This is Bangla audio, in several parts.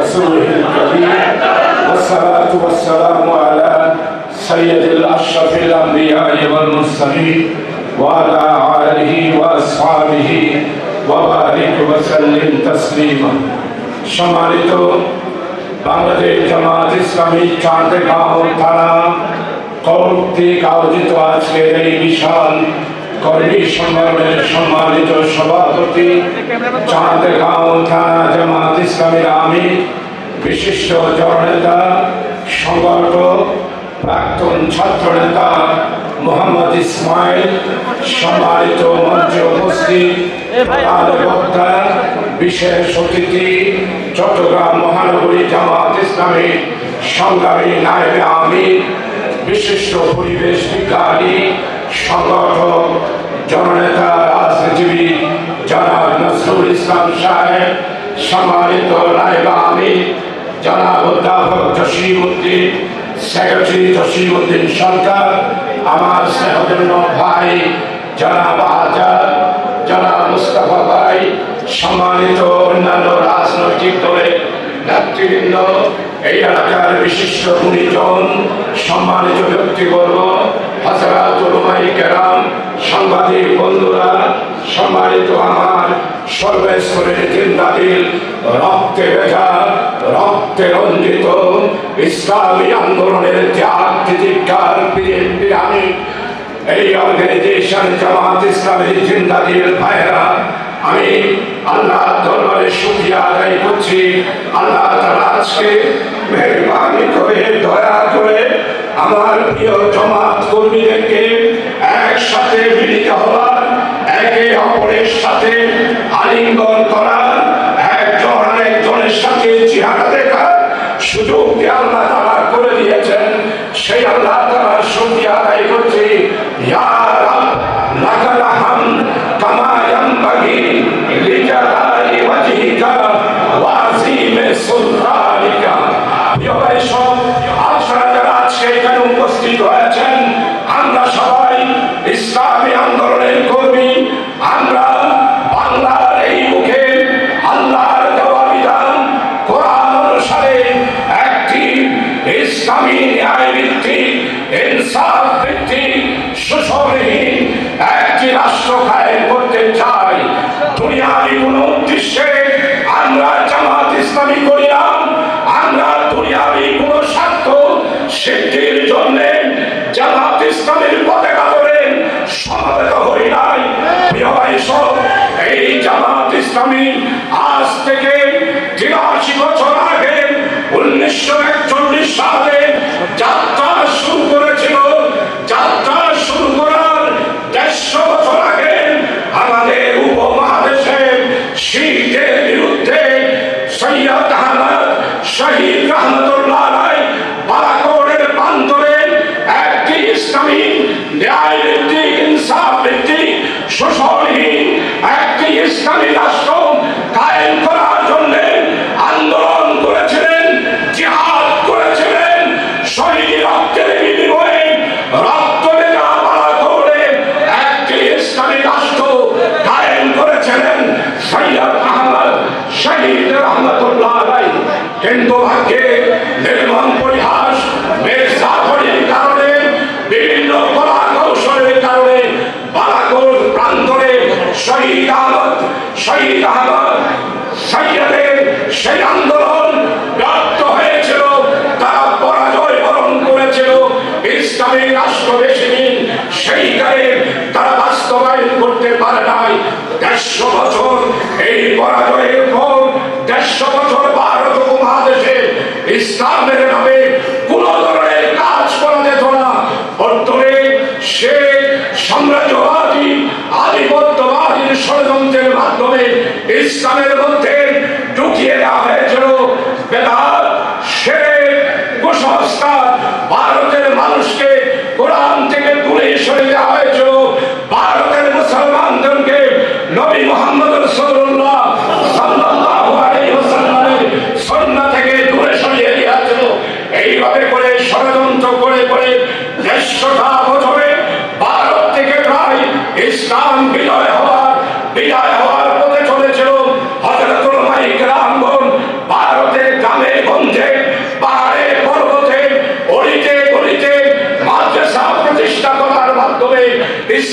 ورسوله الكريم والصلاة والسلام على سيد الأشرف الأنبياء والمرسلين وعلى آله وأصحابه وبارك وسلم تسليما। সম্মানিত বাংলাদেশ জামাত ইসলামী চাঁদগাঁও থানা কর্তৃক আয়োজিত আজকের এই বিশাল কর্মী সম্মেলনের সম্মানিত সভাপতি, চাঁদগাঁও থানা জামাত ইসলামীর আমির, বিশিষ্ট জননেতা, সংগঠক, প্রাক্তন ছাত্র নেতা মোহাম্মদ ইসমাইল, সম্মানিত মঞ্চে উপস্থিত প্রধান বক্তা, বিশেষ অতিথি, চট্টগ্রাম মহানগরী জামাত ইসলামীর সংগ্রামী নায়েবে আমির, বিশিষ্ট পরিবেশ বিজ্ঞানী, সংগঠক, জননেতা, রাজনীতিবিদ জনাব নজরুল ইসলাম সাহেব, সম্মানিত নায়েবে আমির জনাব অধ্যাপক জসিম উদ্দিন, সেক্রেটারি জসিম উদ্দিন সরকার, আমার স্নেহধন্য ভাই জনাব আজাদ, জনাব মুস্তাফা ভাই, সম্মানিত অন্যান্য রাজনৈতিক দলের নেতৃবৃন্দ, এই এলাকার বিশিষ্ট গুণীজন, সম্মানিত ব্যক্তিবর্গ, হযরত উলামায়ে কেরাম, সাংবাদিক বন্ধুরা, সম্মানিত আমার সর্বস্তরের জিন্দাদিল, রক্তে ভেজা, রক্তে রঞ্জিত ইসলামী আন্দোলনের ত্যাগ তিতিক্ষার বীরানী এই অর্গানাইজেশন জামাত ইসলামীর জিন্দাদিল ভাইরা, আমি আল্লাহ দরবারে শুকরিয়া আদায় করছি। আল্লাহ তাআলা আজকে মেহেরবানি করে, দয়া করে আমার প্রিয় জামাত কর্মীদেরকে একসাথে মিলিত হওয়ার, একে অপরের সাথে আলিঙ্গন করার, একজন আরেকজনের সাথে চেহারা দেখার সুযোগ আল্লাহ তাআলা করে দিয়েছেন। সেই আল্লাহ তাআলার শুকরিয়া আদায় করছি। ইয়া রাব লাকাল হামদ কামা ইয়ানবাগি লিজালালি ওয়াজহিকা ওয়া আযীমি সুলতানিকা। প্রিয় ভাই সব, আপনারা যারা আজকে এখানে উপস্থিত হয়েছেন, আমরা সবাই ইসলামী আন্দোলনের কর্মী। আমরা বাংলার এই মুখে আল্লাহর দেওয়া বিধান কোরআন অনুসারে একটি ইসলামী ন্যায় ভিত্তিক, ইনসাফ ভিত্তিক, শোষণহীন একটি রাষ্ট্র কায়েম করতে চাই। দুনিয়াবি কোন উদ্দেশ্যে আমরা জামাত ইসলামী করি না। আমরা দুনিয়াবি কোন স্বার্থ সিদ্ধির জন্য জামাত ইসলামীর পতাকা ধরে সমবেত হই নাই। প্রিয় ভাই সব, এই জামাত ইসলামী আজ থেকে 83 বছর আগে 1941 সালে যাত্রা শুরু করেছিল। যাত্রা শুরু করার 150 বছর আগে আমাদের উপমহাদেশে শিখদের বিরুদ্ধে সৈয়দ আহমদ শহীদ রহমতুল্লাহ আলাইহি বালাকোটের প্রান্তরে একটি ইসলামী ন্যায় ভিত্তিক, ইনসাফ ভিত্তিক, শোষণহীন একটি ইসলামী রাষ্ট্র কায়েম করার জন্য আন্দোলন করেছিলেন, জিহাদ করেছিলেন। শহীদ রক্তের বিনিময়ে রক্ত দেওয়া বালাকোটে একটি ইসলামী রাষ্ট্র কায়েম করেছিলেন সৈয়দ আহমদ শহীদ রহমতুল্লাহ আলাইহি। কিন্তু ভাগ্যে নির্মম পরিহাস, মির্জাফরের কারণে, বিভিন্ন কলা কৌশলের কারণে বালাকোট প্রান্তরে শহীদ আহমদ সৈয়দের সেই আন্দোলন ব্যর্থ হয়েছিল। তারা পরাজয় বরণ করেছিল। ইসলামী রাষ্ট্র বেশি দিন সেইখানে তারা বাস্তবায়ন করতে পারে নাই। 150 বছর এই পরাজয়ের পর, 150 বছর ভারত উপমহাদেশে ইসলামের নামে কোন ধরনের কাজ করা যেত না। বর্তমানে সে সাম্রাজ্যবাদী, আধিপত্যবাদীর ষড়যন্ত্রের মাধ্যমে ইসলামের মধ্যে ঢুকিয়ে দেওয়া হয়েছিল বেদাত, শিরক, কুসংস্কার। ভারতের মানুষকে কোরআন থেকে দূরে সরে দেওয়া হয়েছিল। ভারতের মুসলমানদেরকে নবী মুহাম্মদ রাসূলুল্লাহ সাল্লাল্লাহু আলাইহি ওয়াসাল্লামের সুন্নাহ থেকে দূরে সরিয়ে দেওয়া হয়েছিল। এইভাবে করে ষড়যন্ত্র করে করে 150 বছরে ভারত থেকে প্রায় ইসলাম বিজয় হওয়ার পথে চলেছিল। হযরত উলামায়ে কেরামগণ ভারতের গ্রামে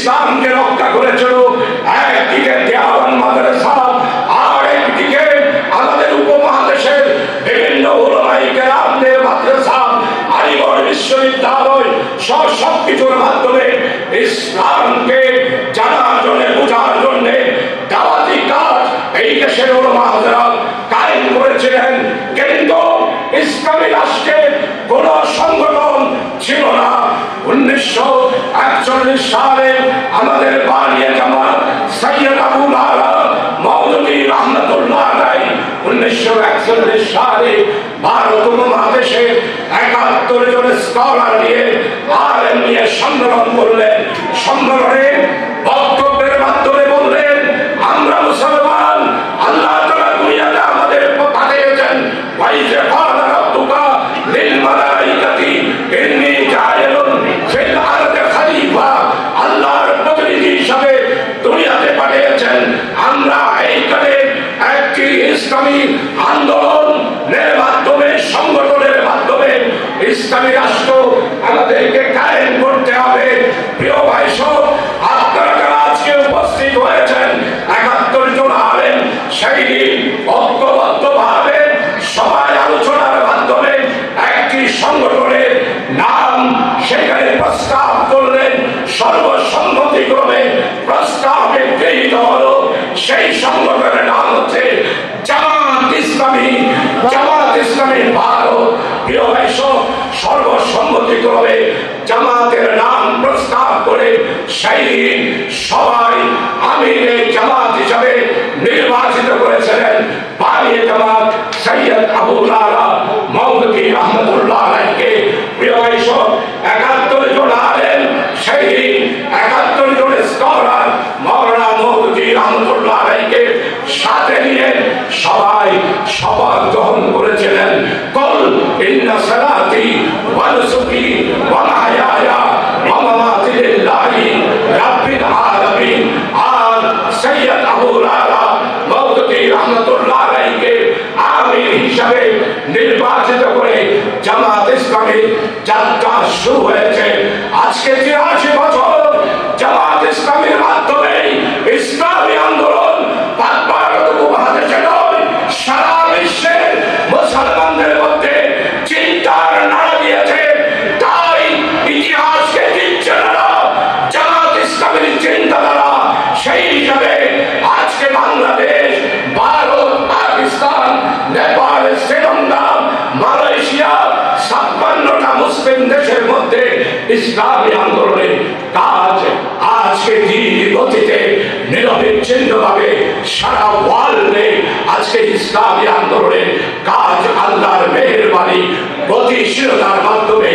ইসলামকে রক্ষা করেছিল। একদিকে দেওয়ান মাদ্রাসা, আর একদিকে আমাদের উপমহাদেশের বিভিন্ন উলামায়ে কেরামদের মাদ্রাসা, আলিগড় বিশ্ববিদ্যালয় সহ সবকিছুর মাধ্যমে ইসলামকে জানার জন্য, বোঝার জন্য দাওয়াতি কাজ এই দেশের উলামা হযরত কায়েম করেছিলেন। কিন্তু ইসলামী রাষ্ট্রের কোন সংগঠন ছিল না। 1941 সালে আমাদের বানিয়া জামাত সৈয়দ আবুল আলা মওদুদী রহমাতুল্লাহ আলাইহি 1941 সালে ভারত উপমহাদেশে 71 জন স্কলার নিয়ে, আলেম নিয়ে সম্মেলন করলেন। সম্মেলনে বক্তব্যের মাধ্যমে বললেন, আমরা মুসলমান, আল্লাহ তাআলা দুনিয়াতে আমাদের পাঠিয়েছেন। ওয়াইজা ক্বালা রাব্বুকা লিল মালাইকাতি ইন্নী জাইলুন ফিল আরদি খলিফা, আল্লাহর প্রতিনিধি হিসাবে দুনিয়াতে পাঠিয়েছেন। আমরা এইখানে একটি ইসলামী আন্দোলনের মাধ্যমে, সংগঠনের মাধ্যমে ইসলামী রাষ্ট্র আমাদেরকে কায়েম করতে হবে। প্রিয় ভাই সব, আপনারা যারা আজকে উপস্থিত হয়েছেন 71 জন আলেম, সেই দিন ঐক্যবদ্ধভাবে সবাই আলোচনার মাধ্যমে একটি সংগঠনের নাম সেখানে প্রস্তাব করলেন। সর্বসম্মতিক্রমে প্রস্তাবে গৃহীত হলো। সেই সংগঠনের নাম হচ্ছে জামাত ইসলামী। জামাত ইসলামী ভারত। প্রিয় ভাই সব, সর্বসম্মতিক্রমে জামাতের নাম প্রস্তাব করে সেই দিন সবাই আমিরে জামাত হিসাবে নির্বাচিত করেছিলেন বানিয়া জামাত সৈয়দ আবুল আলা মওদুদী রহমাতুল্লাহ আলাইহিকে। প্রিয় ভাই সব, 71 জন আলেম, সেই দিন 71 জন স্কলার মাওলানা মওদুদী রহমাতুল্লাহ আলাইহিকে সাথে নিয়ে সবাই শপথ গ্রহণ করেছিলেন। কুল ইন্না সালাতি ওয়া নুসুকি ওয়া মাহইয়ায়া ওয়া মামাতি লিল্লাহি রাব্বিল আলামিন। আর সৈয়দ আবুল আলা মওদুদী রহমাতুল্লাহ আলাইহিকে আমির হিসাবে নির্বাচিত করে জামাত ইসলামী যাত্রা শুরু হয়েছে। আজকে 83 বছর জামাত ইসলামীর মাধ্যমে ইসলামী আন্দোলন ভারত উপমহাদেশে নয়, সারা বিশ্বের মুসলমানদের মধ্যে চিন্তার নাড়া দিয়েছে। তাই ইতিহাসকে দিচ্ছে না জামাত ইসলামীর চিন্তাধারা। সেই হিসাবে আজকে বাংলাদেশ, ভারত, পাকিস্তান, নেপাল, শ্রীলঙ্কা, মালয়েশিয়া 56টা মুসলিম দেশের মধ্যে ইসলামী আন্দোলনের কাজ আজকে ধীর গতিতে নিরবিচ্ছিন্নভাবে সারা ওয়ার্ল্ডে আজকে ইসলামী আন্দোলনের কাজ আল্লাহর মেহেরবানি, গতিশীলতার মাধ্যমে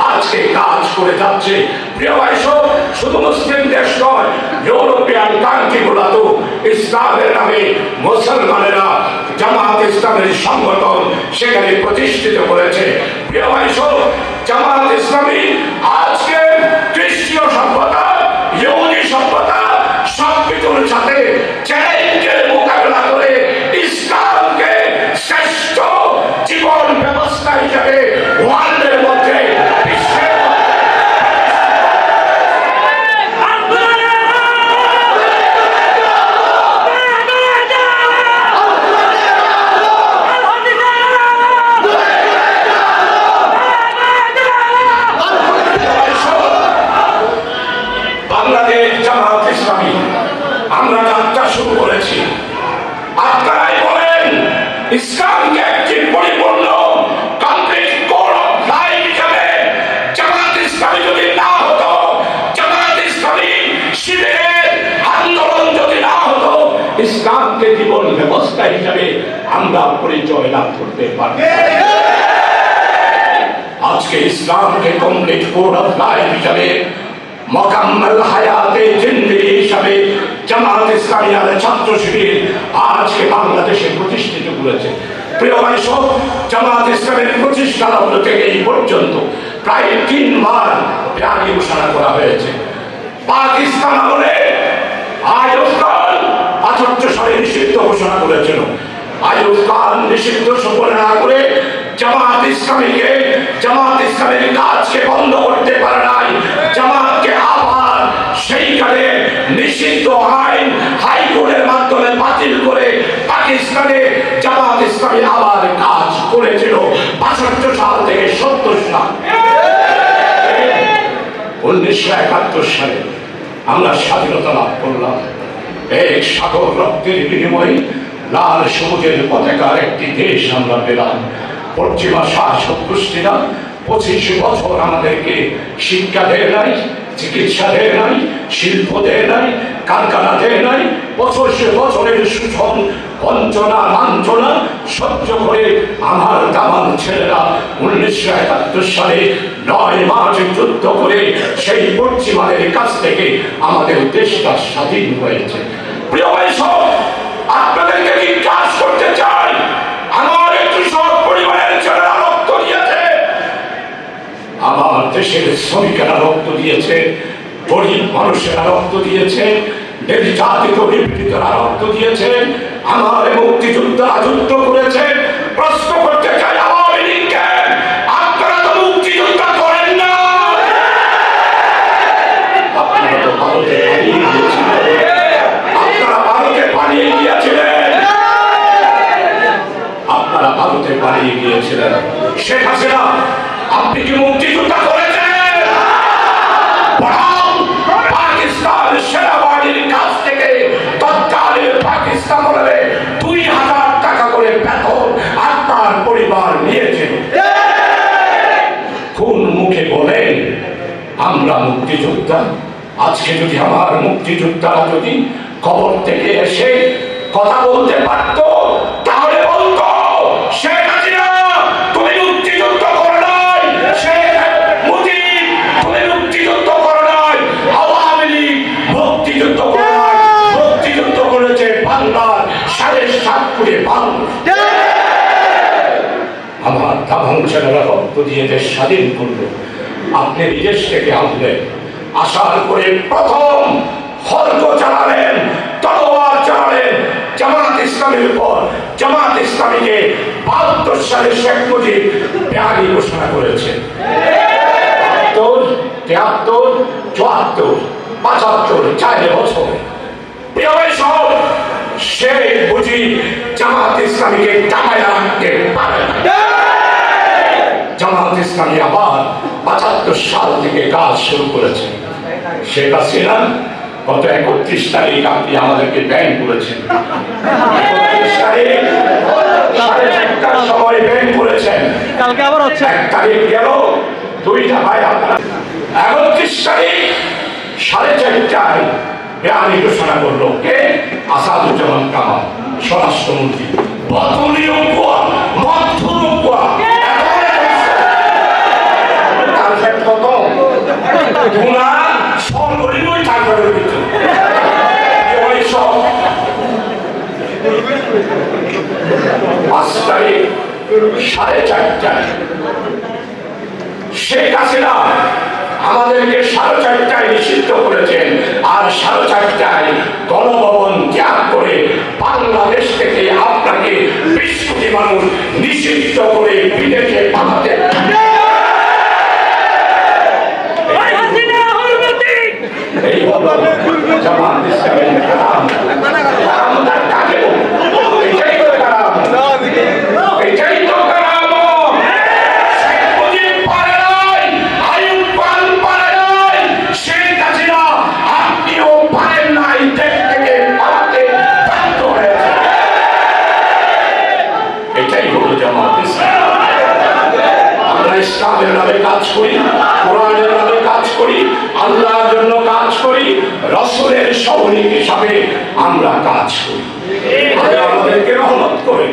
আজকে কাজ করে যাচ্ছে। প্রিয় ভাই সব, শুধু মুসলিম দেশ নয়, ইউরোপিয়ান কান্ট্রিগুলোতেও ইসলামের নামে মুসলমানেরা জামাত ইসলামের সংগঠন সেখানে প্রতিষ্ঠিত করেছে। প্রিয় ভাই সব, জামাত ইসলামী আজকে খ্রিস্টীয় সভ্যতা, ইহুদি সভ্যতা সবকিছুর সাথে চ্যালেঞ্জের মোকাবেলা করে ইসলামকে শ্রেষ্ঠ জীবন ব্যবস্থা হিসেবে ওয়ার্ল্ডের মধ্যে, বিশ্বের বাংলাদেশ জামাত ইসলামী আমরা যাত্রা শুরু করেছি। আপনারাই বলেন, ইসলামকে একটি পরিপূর্ণ কমপ্লিট কোড অফ লাইফ হিসেবে জামাত ইসলামী যদি না হতো, জামাত ইসলামী শিবিরের আন্দোলন যদি না হতো, ইসলামকে জীবন ব্যবস্থা হিসেবে আমরা পরিচয় লাভ করতে পারব। আজকে ইসলামকে কমপ্লিট কোড অফ লাইফ হিসেবে, মোকাম্মল হায়াতে জিন্দেগি হিসাবে জামাত ইসলামিয়ার ছাত্র শিবির আজকে বাংলাদেশে প্রতিষ্ঠিত করেছে। প্রিয় ভাই সব, জামাত ইসলামের প্রতিষ্ঠা লগ্ন থেকে এই পর্যন্ত প্রায় 3 বার ত্যাগী ঘোষণা করা হয়েছে। পাকিস্তান আমলে আইয়ুব খান 78 সালে নিষিদ্ধ ঘোষণা করেছিল। আইয়ুব খান নিষিদ্ধ সফল না করে জামাত ইসলামীকে, জামাত ইসলামের কাজকে বন্ধ করতে পারে নাই। জামাতকে আবার সেইখানে 1971 সালে আমরা স্বাধীনতা লাভ করলাম। এক সাগর রক্তের বিনিময়ে লাল সবুজের পতাকার একটি দেশ আমরা পেলাম। পশ্চিমা শাসক গোষ্ঠীরা 25 বছর আমাদেরকে শিক্ষা দেয় নাই, চিকিৎসা দেয় নাই, শিল্প দেয় নাই, কারখানা দেয় নাই। 25 বছরের শোষণ, বঞ্চনা, লাঞ্ছনা সহ্য করে আমার দামাল ছেলেরা 1971 সালে 9 মার্চ যুদ্ধ করে সেই পশ্চিমাদের কাছ থেকে আমাদের দেশটা স্বাধীন হয়েছে। প্রিয় ভাই সব, আপনাদেরকে জিজ্ঞাসা করতে চাই, আমার একটু সব পরিবারের ছেলেরা রক্ত দিয়েছে, আমার দেশের শ্রমিকেরা রক্ত দিয়েছে, গরিব মানুষেরা রক্ত দিয়েছে, নির্যাতিত নিপীড়িতরা রক্ত দিয়েছে, আমার মুক্তিযোদ্ধারা যুদ্ধ করেছে। প্রশ্ন করতে চাই আওয়ামী লীগকে, আপনারা তো মুক্তিযুদ্ধ করেন না, আপনারা তো ভারতে পালিয়ে গিয়েছিলেন, আপনারা ভারতে পালিয়ে গিয়েছিলেন, আপনারা ভারতে পালিয়ে গিয়েছিলেন। শেখ হাসিনা, আপনি কি মুক্তিযোদ্ধা করেছেন? পাকিস্তান সেনাবাহিনীর কাছ থেকে তৎকালীন পাকিস্তান বলে 2000 টাকা করে বেতন আপনার পরিবার নিয়েছেন। কোন মুখে বলেন আমরা মুক্তিযোদ্ধা? আজকে যদি আমার মুক্তিযোদ্ধারা যদি কবর থেকে এসে কথা বলতে পারত, তাহলে বলতো শেখ হাসিনা তুমি মুক্তিযুদ্ধ করো নাই, শেখ মুজিব তুমি মুক্তিযুদ্ধ করো নাই, আওয়ামী লীগ মুক্তিযুদ্ধ করে নাই, মুক্তিযুদ্ধ করেছে বাংলার 7.5 কোটি মানুষ। আমার দামাল ছেলেরা রক্ত দিয়ে দেশ স্বাধীন করলো। আপনি বিদেশ থেকে আনলেন, আসার করে প্রথম খড়গ চালালেন, তলোয়ার চালালেন জামাত ইসলামের উপর। জামাত ইসলামীকে 72 সালে শেখ মুজিব বেআইনি ঘোষণা করেছে। 73, 74, 75, 4 বছর। প্রিয় ভাই সব, শেখ মুজিব জামাত ইসলামীকে দামায় রাখতে পারে না। জামাত ইসলামী আবার 75 সাল থেকে কাজ শুরু করেছে। শেখ হাসিনা গত 31 তারিখ আপনি আমাদেরকে ব্যান করেছেন। 31 তারিখ 4:30টার সময় ব্যান করেছেন। কালকে আবার হচ্ছে 1 তারিখ গেল, 2টা ভাই আপনারা 31 তারিখ 4:30টায় বেআইনি ঘোষণা করলো কে? আসাদুজ্জামান কামাল, স্বরাষ্ট্রমন্ত্রী। শেখ হাসিনা আমাদেরকে 4:30টায় নিষিদ্ধ করেছেন, আর 4:30টায় গণভবন ত্যাগ করে বাংলাদেশ থেকে আপনাকে 20 কোটি মানুষ নিষিদ্ধ করে বিদেশে পাঠাতে। এই হলো জামাত ইসলামের কালাম। কালামটা কাকে বলে? এটাই তো কালাম, এটাই তো কালাম। শেখ মুজিব পারে নাই, আইয়ুব খান পারে নাই, শেখ হাসিনা আপনিও পারেন নাই, দেশ থেকে পালাতে বাধ্য হয়েছে। এটাই হলো জামাত ইসলাম। আমরা ইসলামের নামে কাজ করি, কোরআনের নামে কাজ করি, আল্লাহর জন্য কাজ করি, রাসূলের সৈনিক হিসাবে আমরা কাজ করি। আল্লাহ আমাদেরকে রহমত করে,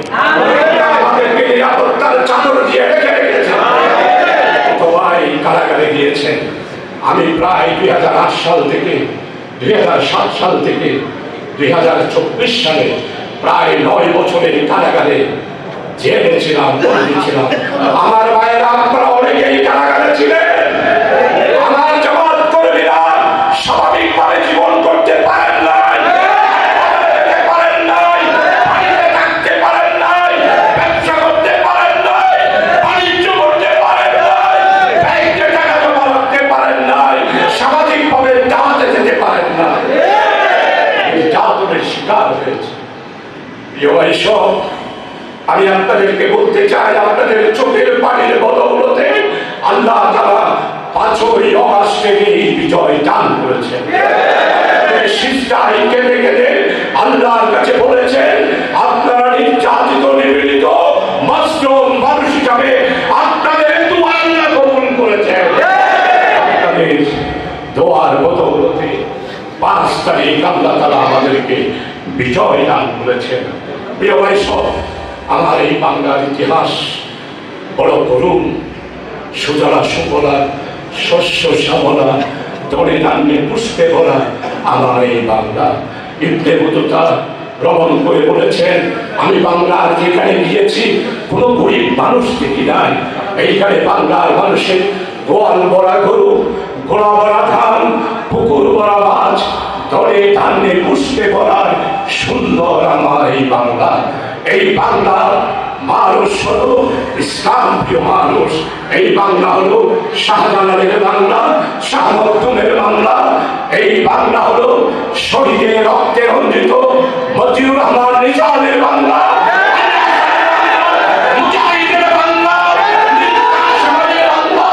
আমাদেরকে নিরাপত্তার চাদর দিয়ে রেখে রেখেছেন। সবাই কারাগারে গিয়েছেন। আমি প্রায় 2008 সাল থেকে 2007 সাল থেকে 2024 সালে প্রায় 9 বছরের কারাগারে জেলে ছিলাম, বন্দী ছিলাম। আমার ভাইয়েরা আপনারা অনেকেই কারাগারে ছিলেন। আমার জামাত কর্মীরা স্বাভাবিকভাবে জীবন করতে পারেন নাই, পারেন নাই, বাড়িতে থাকতে পারেন নাই, ব্যবসা করতে পারেন নাই, বাণিজ্য করতে পারেন নাই, ব্যাংকে টাকা জমা রাখতে পারেন নাই, সামাজিকভাবে দাওয়াতে যেতে পারেন না। নির্যাতনের শিকার হয়েছে। প্রিয় ভাই সব, আমি আপনাদেরকে বলতে চাই, আপনাদের চোখের পানির বদৌলতে আল্লাহ তাআলা 5ই অগাস্ট থেকে এই বিজয় দান করেছেন। সিস্টাই কেঁদে কেঁদে আল্লাহর কাছে বলেছেন, আপনারা নির্যাতিত নিপীড়িত মজলুম মানুষ হিসাবে আপনাদের দোয়া আল্লাহ কবুল করেছেন। আপনাদের দোয়ার বদৌলতে 5 তারিখ আল্লাহ তাআলা আমাদেরকে বিজয় দান করেছেন। প্রিয় ভাই সব, আমার এই বাংলার ইতিহাস বড় করুণ। সুজলা সুফলা শস্য শ্যামলা দড়ে ধান্যে পুষ্পে ভরা আমার এই বাংলা। ইবনে বতুতা ভ্রমণ করে বলেছেন, আমি বাংলার যেখানে গিয়েছি কোনো গরিব মানুষ দেখি নাই। এইখানে বাংলার মানুষের গোয়াল ভরা গরু, গোড়া ভরা ধান, পুকুর ভরা মাছ, দড়ে ধান্যে পুষ্পে ভরা সুন্দর আমার এই বাংলা। এই বাংলা মানুষ হলো ইসলাম প্রিয় মানুষ। এই বাংলা হলো শাহজালালের বাংলা, শাহ মখদুমের বাংলা। এই বাংলা হলো শহীদের রক্তে রঞ্জিত মতিউর রহমান নিজামের বাংলা, মুজাহিদের বাংলা, নির্বাসনের বাংলা।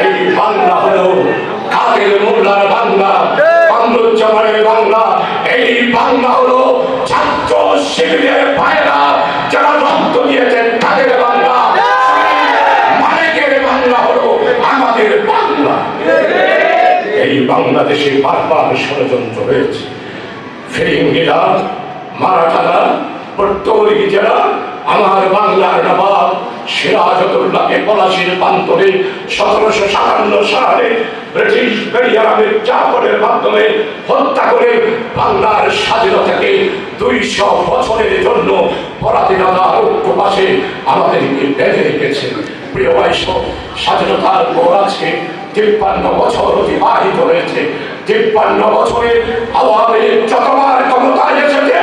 এই বাংলা হলো কাদের মোল্লার বাংলা, কামরুজ্জামানের বাংলা। এই বাংলা হলো ছাত্র শিবিরের ভাইরা যারা রক্ত দিয়েছেন তাদের বাংলা। মালিকের বাংলা হলো আমাদের বাংলা। এই বাংলাদেশে বারবার ষড়যন্ত্র হয়েছে। ফিরিঙ্গিরা, মারাঠারা, পর্তুগিজ যারা আমার বাংলার নবাব সিরাজউদ্দৌলাকে পলাশীর প্রান্তরে 1757 সালে ব্রিটিশ বেরিয়ারামের চাপের মাধ্যমে হত্যা করে বাংলার স্বাধীনতাকে 200 বছরের জন্য পরাধীনতার ঐক্যপাশে আমাদেরকে বেঁধে রেখেছে। প্রিয় ভাই সব, স্বাধীনতার পর আজকে 53 বছর অতিবাহিত হয়েছে। 53 বছরে আওয়ামী লীগ যতবার ক্ষমতায় এসেছে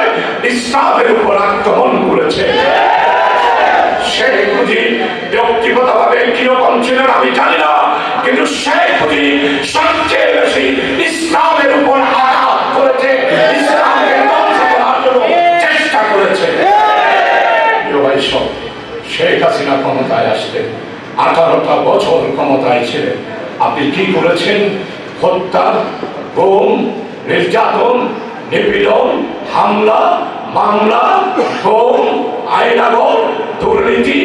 ইসলামের উপর আক্রমণ করেছে। শেখ মুজিব ব্যক্তিগতভাবে কিরকম ছিলেন আমি জানি না, কিন্তু শেখ মুজিব সবচেয়ে বেশি ইসলামের উপর আঘাত করেছে, ইসলামকে ধ্বংস করার জন্য চেষ্টা করেছে। শেখ হাসিনা ক্ষমতায় আসলেন, 18টা বছর ক্ষমতায় ছিলেন। আপনি কি করেছেন? হত্যা, গুম, নির্যাতন, নিপীড়ন, হামলা, মামলা, গুম, আইনাগর, দুর্নীতি,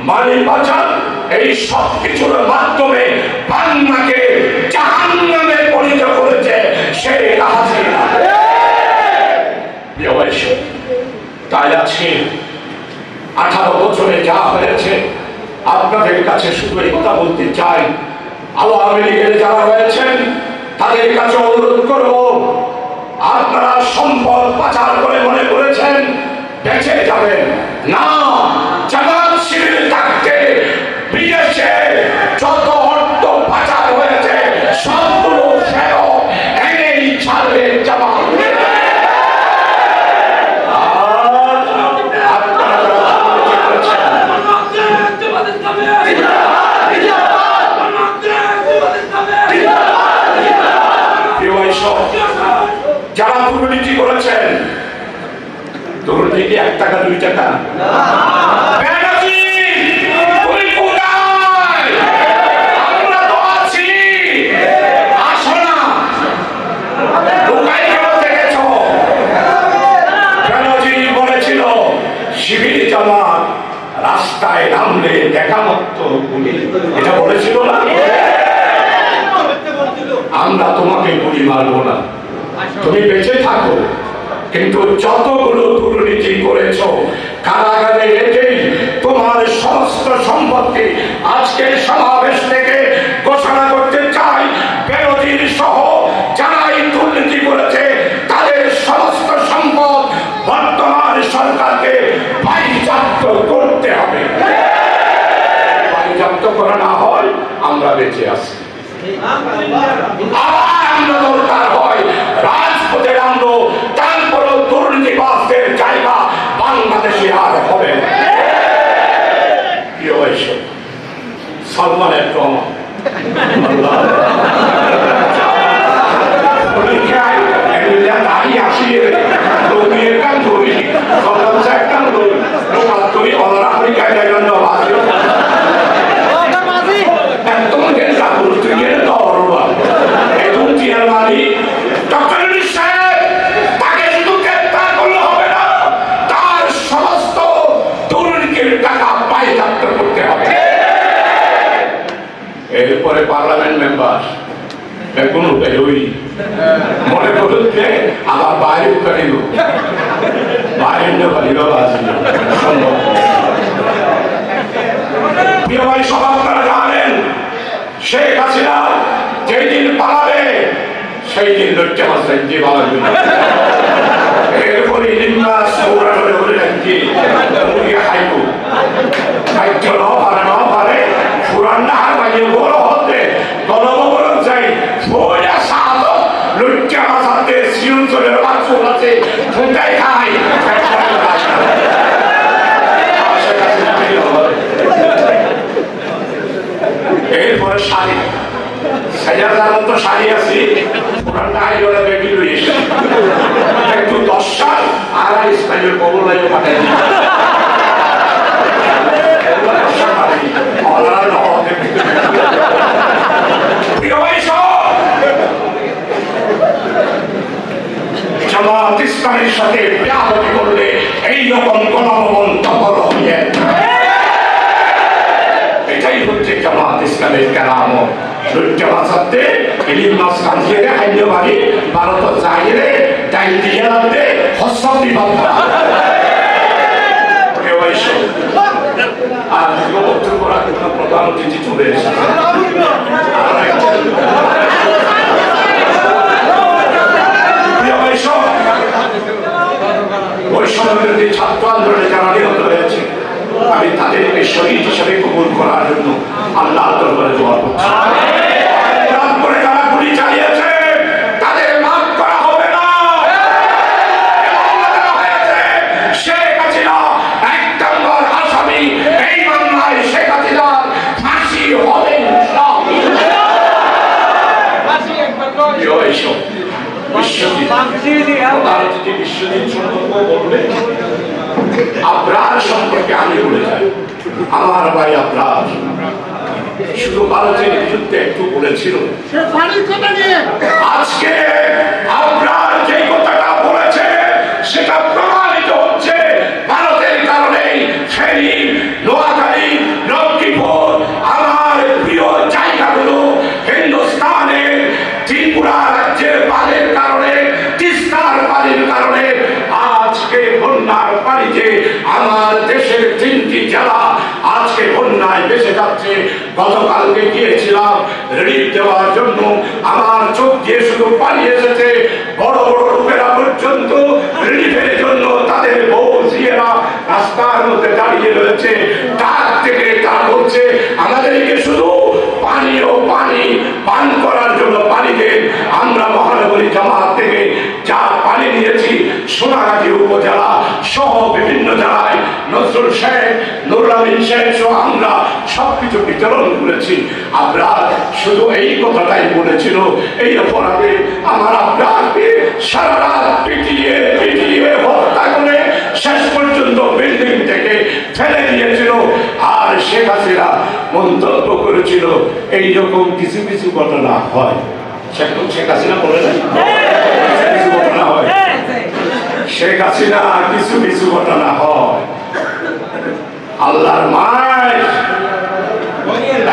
মানি পাচার, এই সব কিছুর মাধ্যমে বাংলাকে জাহান্নামে পরিণত করেছে শেখ হাসিনা। তাই আজকে 18 বছরে যা হয়েছে, আপনাদের কাছে শুধু এই কথা বলতে চাই, আওয়ামী লীগের যারা রয়েছেন তাদের কাছে অনুরোধ করব, আপনারা সম্পদ পাচার করে মনে করেছেন বেঁচে যাবেন না। জামাত শিবির থাকতে বিদেশে যত অর্থ পাচার হয়েছে সবগুলো ফেরত এনেই ছাড়বে জামাত। যারা দুর্নীতি করেছেন, দুর্নীতি 1 টাকা 2 টাকা, আমরা তো আছি, আসো না, লুকাই কেন দেখেছ? ব্যানার্জি বলেছিল শিবির জামাত রাস্তায় নামলে দেখা মতো গুলি, এটা বলেছিল না? আমরা তোমাকে গুলি মারবো না, তুমি বেঁচে থাকো। কিন্তু যতগুলো দুর্নীতি করেছ, কারাগারে রেখেই তোমার সমস্ত সম্পত্তি আজকের সমাবেশ থেকে ঘোষণা করতে চাই, বেনজির সহ যারাই দুর্নীতি করেছে তাদের সমস্ত সম্পদ বর্তমান সরকারকে বাজেয়াপ্ত করতে হবে। বাজেয়াপ্ত করা না হয় আমরা বেঁচে আছি। আবার আমরা দরকার হয় রাজপথে নামলো, তারপরও দুর্নীতিবাজদের জায়গা বাংলাদেশে আর হবে না। সালমানের তুমি মনে করুন যে আবার বাইরে করিব বাইরে করিব সম্ভব। প্রিয় ভাই, সব আপনারা জানেন শেখ হাসিনা যেই দিন পালাবে সেই দিন লজ্জা মাস্টার দিয়ে পালাবে। এরপরে নিম্নাস সৌরাটরে বলে রাখছি মুরগি খাইব খাইছ ন পারে পুরান না হার বাজে বড় হতে গণভবন চাই সোজা সাত লজ্জা মাস্টারতে শ্রীঅঞ্চলের বাচ্চুল আছে ফুটাই খাই। এরপরে শাড়ি সাজার মতো শাড়ি আছি পুরানটা আইলে বেবি লইস একটু 10 সাল আর ইসমাইলের কবর লাইও পাঠাই দিই। জামাত ইসলামের সাথে ব্যাহতি করলে এইরকম গণভবন দখল হয়ে এটাই হচ্ছে জামাত ইসলামের কেরামত। লজ্জা সাথে ইলিম মাছ কাঁদিয়ে খাইলে বাড়ি ভারত চাইলে ডাইল দিয়ে রাখতে হস্তম বিভাগ আর প্রধান অতিথি চলে এসেছে। বৈষম্যবিরোধী ছাত্র আন্দোলনে যারা নিহত হয়েছে আমি তাদেরকে শহীদ হিসেবে কবুল করার জন্য আল্লাহর দরবারে দোয়া করছি। যারা গুলি চালিয়েছে তাদের মাফ করা হবে না। শেখ হাসিনা 1 নম্বর আসামি, এই মামলায় শেখ হাসিনার ফাঁসি হবে বিশ্বজিৎ সম্পর্ক বলবে আবরার সম্পর্কে আমি বলে যাই। আমার ভাই আবরার শুধু ভারতের বিরুদ্ধে একটু বলেছিল, আজকে আবরার যে কথাটা বলেছে সেটা প্রমাণিত হচ্ছে ভারতের কারণেই ফেনী, নোয়াখালী, লক্ষ্মীপুর আমার প্রিয় জায়গাগুলো হিন্দুস্তানের ত্রিপুরা রাজ্যের পানির কারণে, তিস্তার পানির কারণে আজকে বন্যার পানিতে আমার দেশের 3টি জেলা আজকে বন্যায় ভেসে যাচ্ছে। গতকালকে গিয়েছিলাম রিলিফ দেওয়ার জন্য, আমার চোখ দিয়ে শুধু পানি এসেছে। বড় বড় লোকেরা পর্যন্ত রিলিফের জন্য তাদের বউ ঝিয়েরা রাস্তার মধ্যে দাঁড়িয়ে রয়েছে। তার থেকে তারা বলছে আমাদেরকে শুধু পানি ও পানি পান করার জন্য পানি দেন। আমরা মহানগরী জামাত থেকে যা পানি নিয়েছি সোনাগাজী উপজেলা সহ বিভিন্ন জেলায় নজরুল শেখ, নুরুল আমিন শেখ সহ আমরা সবকিছু বিতরণ করেছি। আপনার শুধু এই কথাটাই বলেছিল, এই অপরাধে আমার আপনাকে সারা রাত পিটিয়ে পিটিয়ে হত্যা করে শেষ পর্যন্ত বিল্ডিং থেকে ফেলে দিয়েছিল। আর শেখ হাসিনা মন্তব্য করেছিল এইরকম কিছু কিছু ঘটনা হয়। শেখ হাসিনা বলে কিছু ঘটনা হয়, শেখ হাসিনা কিছু কিছু ঘটনা হয়। আল্লাহর মায়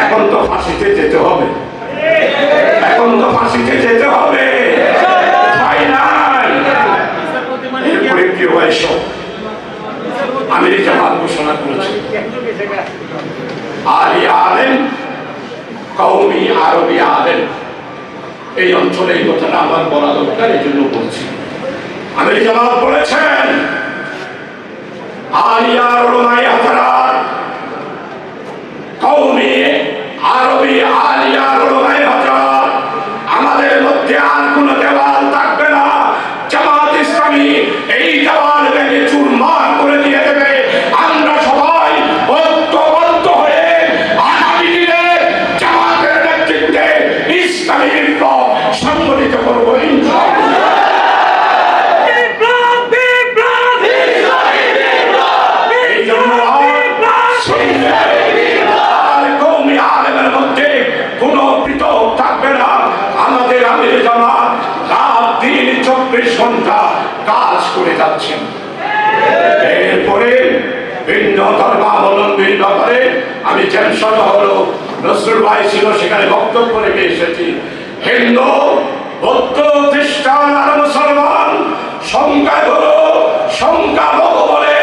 এখন তো ফাঁসিতে যেতে হবে, এখন তো ফাঁসিতে যেতে হবে। আমি জামাত ঘোষণা করেছি আলিয়া আলেম, কওমি আরবি আলেম, এই অঞ্চলে এই কথাটা আমার বলা দরকার, এই জন্য বলছি। আমি জামাত বলেছেন আলিয়া উলামায়ে হাজরাত, কওমি আরবি আলিয়া উলামায়ে হাজরাত, আমাদের মধ্যে আর কোনো দেওয়াল থাকবে না। জামাত ইসলামী এই দেওয়াল ভেঙে চুরমার করে দিয়ে দেবে। আমরা সবাই ঐক্যবদ্ধ হয়ে আগামী দিনে জামাতের নেতৃত্বে ইসলামী বিপ্লব সংগঠিত করবো ইনশাআল্লাহ। কাজ করে যাচ্ছেন। এরপরে ভিন্ন ধর্মাবলম্বীর ব্যাপারে আমি টেনশন হলো, নজরুল ভাই ছিল সেখানে বক্তব্য রেখে এসেছি। হিন্দু বৌদ্ধ, খ্রিস্টান আর মুসলমান সংখ্যালঘু বলে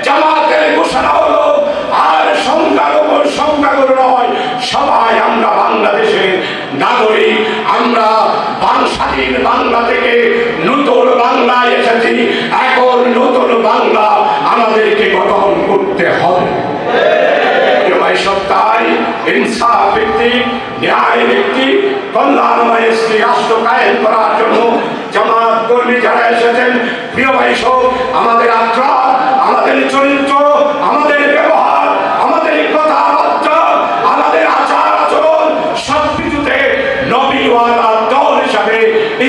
জামাতের ঘোষণা হলো, আর সংখ্যাগুরু নয়, সবাই আমরা বাংলাদেশের নাগরিক। আমরা স্বাধীন বাংলা থেকে নতুন বাংলায় এসেছি, এখন নতুন বাংলা আমাদেরকে গঠন করতে হবে। সপ্তাহে ইনসাফ ভিত্তিক, ন্যায় ভিত্তিক, কল্যাণময় রাষ্ট্র কায়েম করার জন্য জামাত কর্মী যারা এসেছেন, প্রিয় ভাই সব, আমাদের আচরণ, আমাদের চরিত্র, আমাদের ব্যবহার, আমাদের কথাবার্তা, আমাদের আচার আচরণ সবকিছুতে নবীওয়ালা দল হিসাবে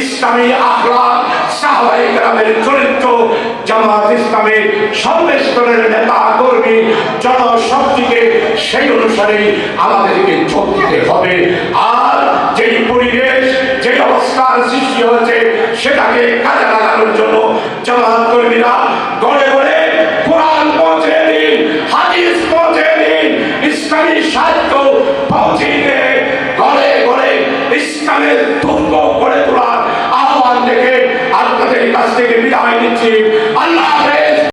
ইসলামী আখলাক, সাহাবায়ে কেরামের চরিত্র, জামাত ইসলামের সর্বস্তরের নেতা কর্মী জনশক্তিকে সেই অনুসারে আমাদেরকে চলতে হবে। আর যেই পরিবেশ, যে অবস্থার সৃষ্টি হয়েছে, সেটাকে কাজে লাগানোর জন্য জামাত কর্মীরা গড়ে গড়ে কোরআন পৌঁছে দিন, হাদিস পৌঁছে দিন, ইসলামী সাহিত্য পৌঁছে দিয়ে গড়ে গড়ে ইসলামের দুর্গ গড়ে তোলার আহ্বান থেকে আপনাদের কাছ থেকে বিদায় নিচ্ছি। আল্লাহ